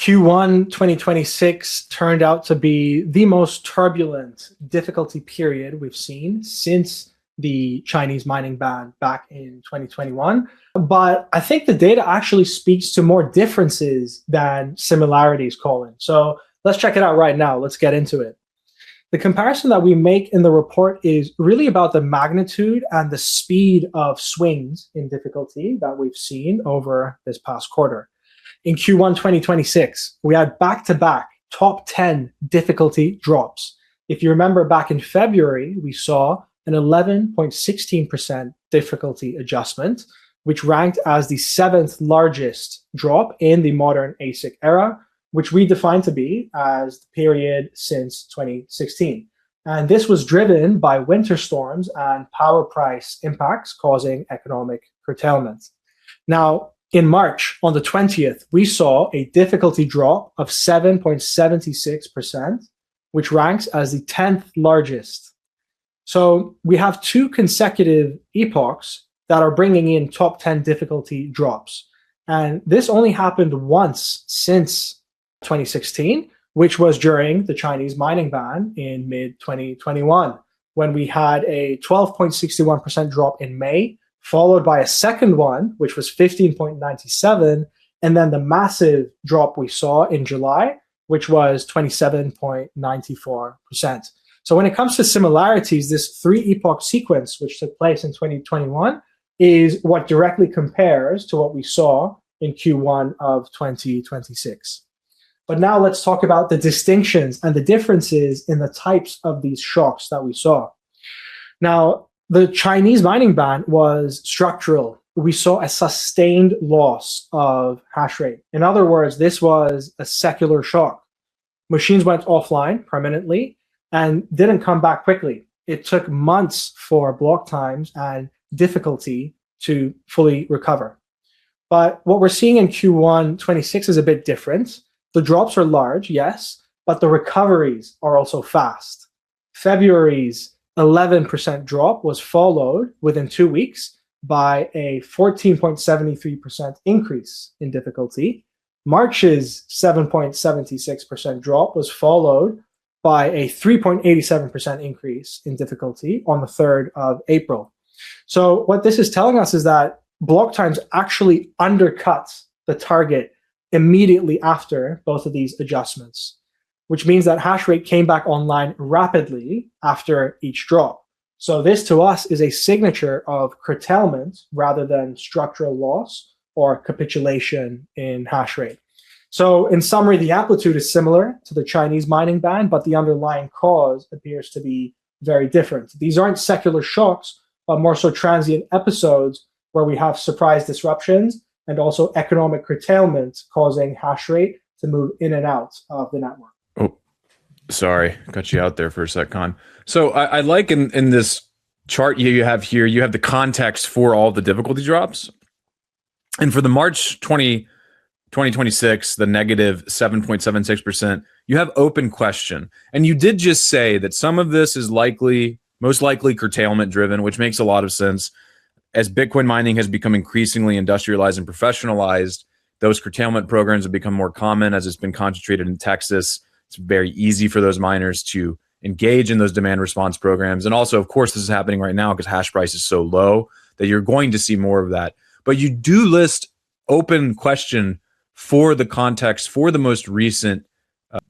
Q1 2026 turned out to be the most turbulent difficulty period we've seen since the Chinese mining ban back in 2021. But I think the data actually speaks to more differences than similarities, Colin. So let's check it out right now. Let's get into it. The comparison that we make in the report is really about the magnitude and the speed of swings in difficulty that we've seen over this past quarter. In Q1 2026, we had back-to-back top 10 difficulty drops. If you remember back in February, we saw an 11.16% difficulty adjustment, which ranked as the 7th largest drop in the modern ASIC era, which we define to be as the period since 2016. And this was driven by winter storms and power price impacts causing economic curtailment. Now, in March, on the 20th, we saw a difficulty drop of 7.76%, which ranks as the 10th largest. So we have two consecutive epochs that are bringing in top 10 difficulty drops. And this only happened once since 2016, which was during the Chinese mining ban in mid-2021, when we had a 12.61% drop in May, followed by a second one, which was 15.97, and then the massive drop we saw in July, which was 27.94%. So when it comes to similarities, this three-epoch sequence, which took place in 2021, is what directly compares to what we saw in Q1 of 2026. But now let's talk about the distinctions and the differences in the types of these shocks that we saw. Now, the Chinese mining ban was structural. We saw a sustained loss of hash rate. In other words, this was a secular shock. Machines went offline permanently and didn't come back quickly. It took months for block times and difficulty to fully recover. But what we're seeing in Q1 26 is a bit different. The drops are large, yes, but the recoveries are also fast. February's 11% drop was followed within 2 weeks by a 14.73% increase in difficulty. March's 7.76% drop was followed by a 3.87% increase in difficulty on the 3rd of April. So what this is telling us is that block times actually undercut the target immediately after both of these adjustments, which means that hash rate came back online rapidly after each drop. So this to us is a signature of curtailment rather than structural loss or capitulation in hash rate. So in summary, the amplitude is similar to the Chinese mining ban, but the underlying cause appears to be very different. These aren't secular shocks, but more so transient episodes where we have surprise disruptions and also economic curtailment causing hash rate to move in and out of the network. Oh, sorry, cut you out there for a sec, Con. So I like in this chart you have here, you have the context for all the difficulty drops. And for the March 2026, the negative 7.76%, you have open question. And you did just say that some of this is most likely curtailment driven, which makes a lot of sense. As Bitcoin mining has become increasingly industrialized and professionalized, those curtailment programs have become more common as it's been concentrated in Texas. It's very easy for those miners to engage in those demand response programs. And also, of course, this is happening right now because hash price is so low that you're going to see more of that. But you do list open question for the context for the most recent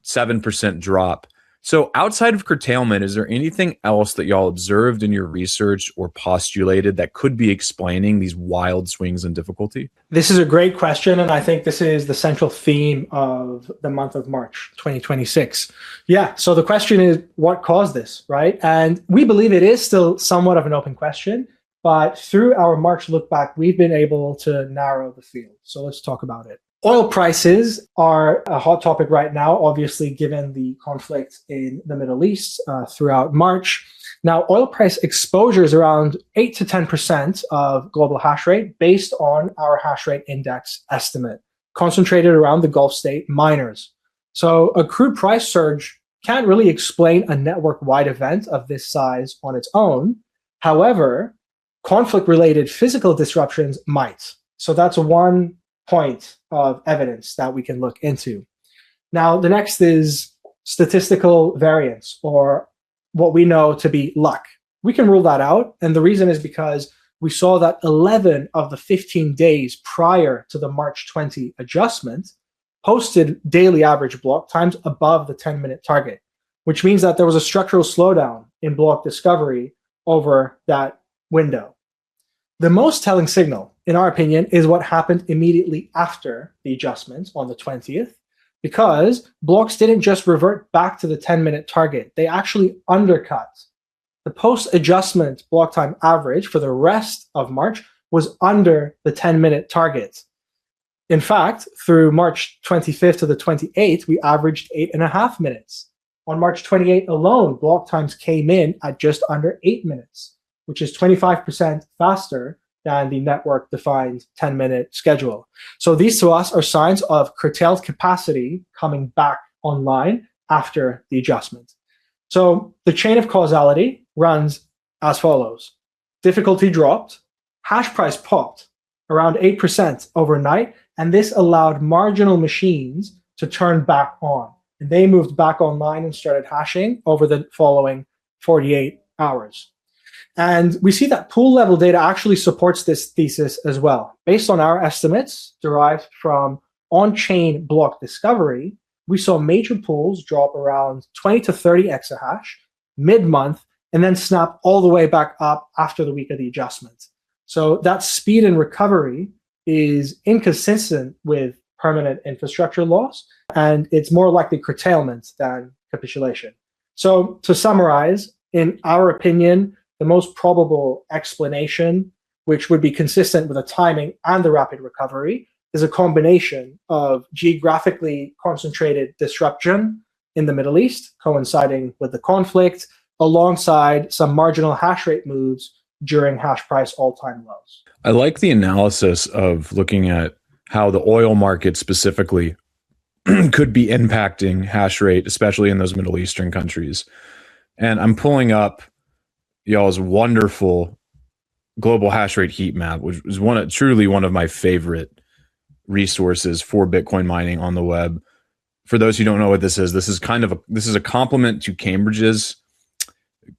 7% drop. So outside of curtailment, is there anything else that y'all observed in your research or postulated that could be explaining these wild swings in difficulty? This is a great question, and I think this is the central theme of the month of March 2026. Yeah, so the question is, what caused this, right? And we believe it is still somewhat of an open question, but through our March look back, we've been able to narrow the field. So let's talk about it. Oil prices are a hot topic right now, obviously, given the conflict in the Middle East throughout March. Now, oil price exposure is around 8 to 10% of global hash rate based on our hash rate index estimate, concentrated around the Gulf state miners. So a crude price surge can't really explain a network-wide event of this size on its own. However, conflict-related physical disruptions might. So that's one point of evidence that we can look into. Now, the next is statistical variance, or what we know to be luck. We can rule that out. And the reason is because we saw that 11 of the 15 days prior to the March 20 adjustment posted daily average block times above the 10-minute target, which means that there was a structural slowdown in block discovery over that window. The most telling signal, in our opinion, is what happened immediately after the adjustment on the 20th, because blocks didn't just revert back to the 10-minute target. They actually undercut. The post-adjustment block time average for the rest of March was under the 10-minute target. In fact, through March 25th to the 28th, we averaged 8.5 minutes. On March 28th alone, block times came in at just under 8 minutes, which is 25% faster than the network-defined 10-minute schedule. So these to us are signs of curtailed capacity coming back online after the adjustment. So the chain of causality runs as follows. Difficulty dropped, hash price popped around 8% overnight, and this allowed marginal machines to turn back on. And they moved back online and started hashing over the following 48 hours. And we see that pool level data actually supports this thesis as well. Based on our estimates derived from on-chain block discovery, we saw major pools drop around 20 to 30 exahash mid-month and then snap all the way back up after the week of the adjustment. So that speed and recovery is inconsistent with permanent infrastructure loss, and it's more likely curtailment than capitulation. So to summarize, in our opinion, the most probable explanation, which would be consistent with the timing and the rapid recovery, is a combination of geographically concentrated disruption in the Middle East, coinciding with the conflict, alongside some marginal hash rate moves during hash price all-time lows. I like the analysis of looking at how the oil market specifically could be impacting hash rate, especially in those Middle Eastern countries. And I'm pulling up y'all's wonderful global hash rate heat map, which is truly one of my favorite resources for Bitcoin mining on the web. For those who don't know what this is a complement to Cambridge's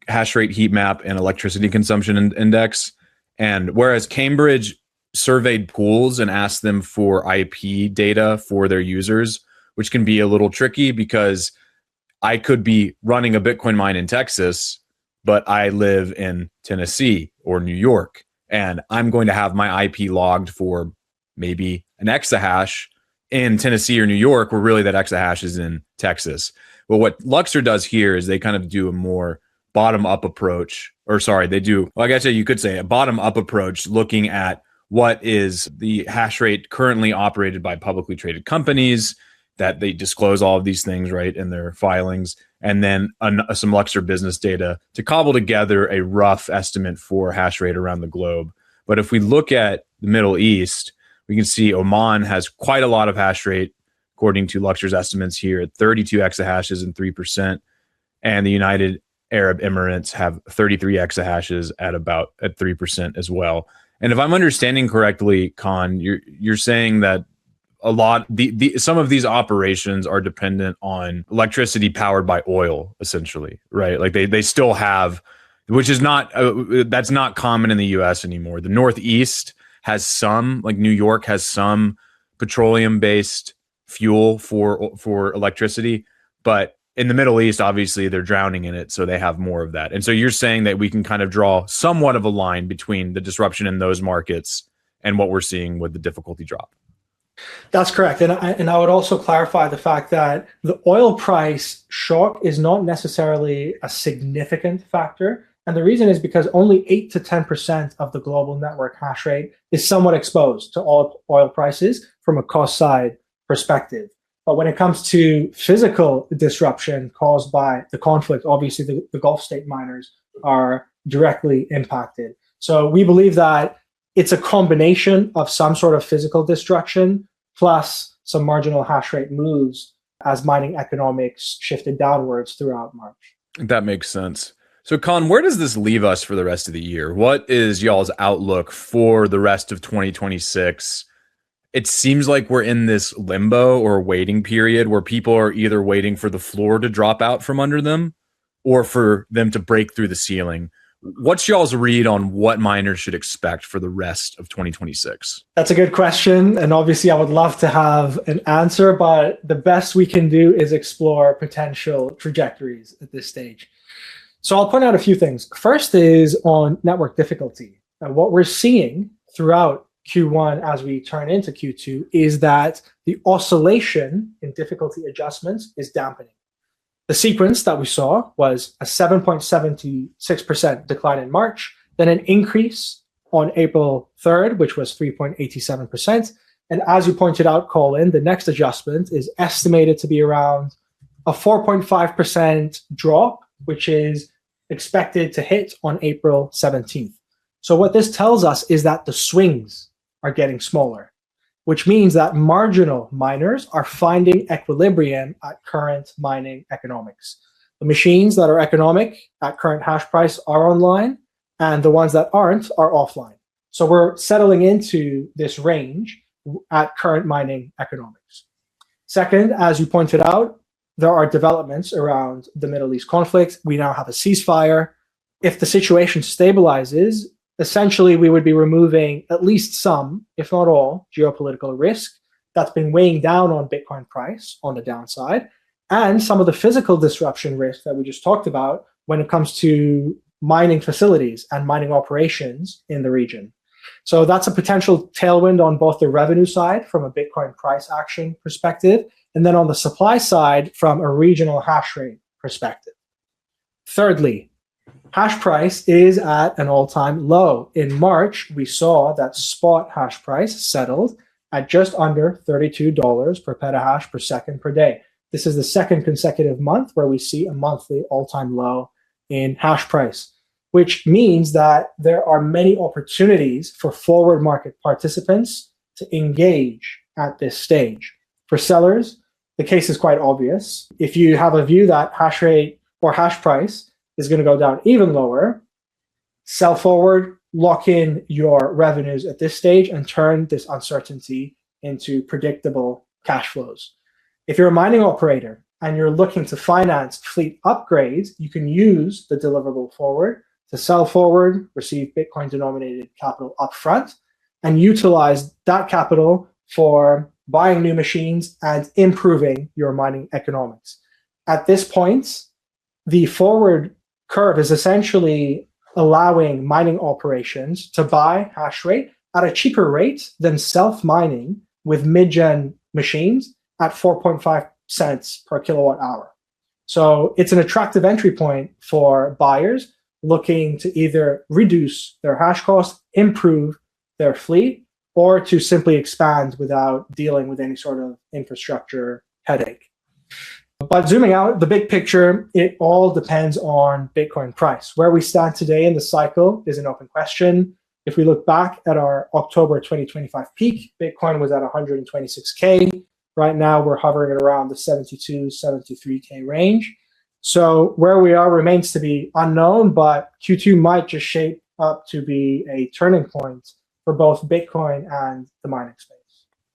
hash rate heat map and electricity consumption index. And whereas Cambridge surveyed pools and asked them for IP data for their users, which can be a little tricky because I could be running a Bitcoin mine in Texas, but I live in Tennessee or New York, and I'm going to have my IP logged for maybe an exahash in Tennessee or New York, where really that exahash is in Texas. But what Luxor does here is they kind of do a more bottom-up approach, I guess you could say a bottom-up approach, looking at what is the hash rate currently operated by publicly traded companies, that they disclose all of these things, right, in their filings, and then some Luxor business data to cobble together a rough estimate for hash rate around the globe. But if we look at the Middle East, we can see Oman has quite a lot of hash rate, according to Luxor's estimates here, at 32 exahashes and 3%. And the United Arab Emirates have 33 exahashes at 3% as well. And if I'm understanding correctly, Khan, you're saying that some of these operations are dependent on electricity powered by oil, essentially, right? Like they still have, which is not that's not common in the U.S. anymore. The Northeast has some, like New York has some petroleum-based fuel for electricity, but in the Middle East, obviously, they're drowning in it, so they have more of that. And so you're saying that we can kind of draw somewhat of a line between the disruption in those markets and what we're seeing with the difficulty drop. That's correct. And I would also clarify the fact that the oil price shock is not necessarily a significant factor. And the reason is because only 8 to 10% of the global network hash rate is somewhat exposed to oil prices from a cost side perspective. But when it comes to physical disruption caused by the conflict, obviously the Gulf state miners are directly impacted. So we believe that it's a combination of some sort of physical destruction plus some marginal hash rate moves as mining economics shifted downwards throughout March. That makes sense. So, Khan, where does this leave us for the rest of the year? What is y'all's outlook for the rest of 2026? it seems like we're in this limbo or waiting period where people are either waiting for the floor to drop out from under them or for them to break through the ceiling. What's y'all's read on what miners should expect for the rest of 2026? That's a good question. And obviously, I would love to have an answer, but the best we can do is explore potential trajectories at this stage. So I'll point out a few things. First is on network difficulty. And what we're seeing throughout Q1 as we turn into Q2 is that the oscillation in difficulty adjustments is dampening. The sequence that we saw was a 7.76% decline in March, then an increase on April 3rd, which was 3.87%. And as you pointed out, Colin, the next adjustment is estimated to be around a 4.5% drop, which is expected to hit on April 17th. So what this tells us is that the swings are getting smaller, which means that marginal miners are finding equilibrium at current mining economics. The machines that are economic at current hash price are online, and the ones that aren't are offline. So we're settling into this range at current mining economics. Second, as you pointed out, there are developments around the Middle East conflict. We now have a ceasefire. If the situation stabilizes, essentially, we would be removing at least some, if not all, geopolitical risk that's been weighing down on Bitcoin price on the downside, and some of the physical disruption risk that we just talked about when it comes to mining facilities and mining operations in the region. So that's a potential tailwind on both the revenue side from a Bitcoin price action perspective, and then on the supply side from a regional hash rate perspective. Thirdly, hash price is at an all-time low. In March, we saw that spot hash price settled at just under $32 per petahash per second per day. This is the second consecutive month where we see a monthly all-time low in hash price, which means that there are many opportunities for forward market participants to engage at this stage. For sellers, the case is quite obvious. If you have a view that hash rate or hash price is going to go down even lower, sell forward, lock in your revenues at this stage, and turn this uncertainty into predictable cash flows. If you're a mining operator and you're looking to finance fleet upgrades, you can use the deliverable forward to sell forward, receive Bitcoin-denominated capital upfront, and utilize that capital for buying new machines and improving your mining economics. At this point, the forward curve is essentially allowing mining operations to buy hash rate at a cheaper rate than self-mining with mid-gen machines at 4.5 cents per kilowatt hour. So it's an attractive entry point for buyers looking to either reduce their hash cost, improve their fleet, or to simply expand without dealing with any sort of infrastructure headache. But zooming out, the big picture, it all depends on Bitcoin price. Where we stand today in the cycle is an open question. If we look back at our October 2025 peak, Bitcoin was at 126K. Right now, we're hovering at around the 72, 73K range. So where we are remains to be unknown, but Q2 might just shape up to be a turning point for both Bitcoin and the mining space.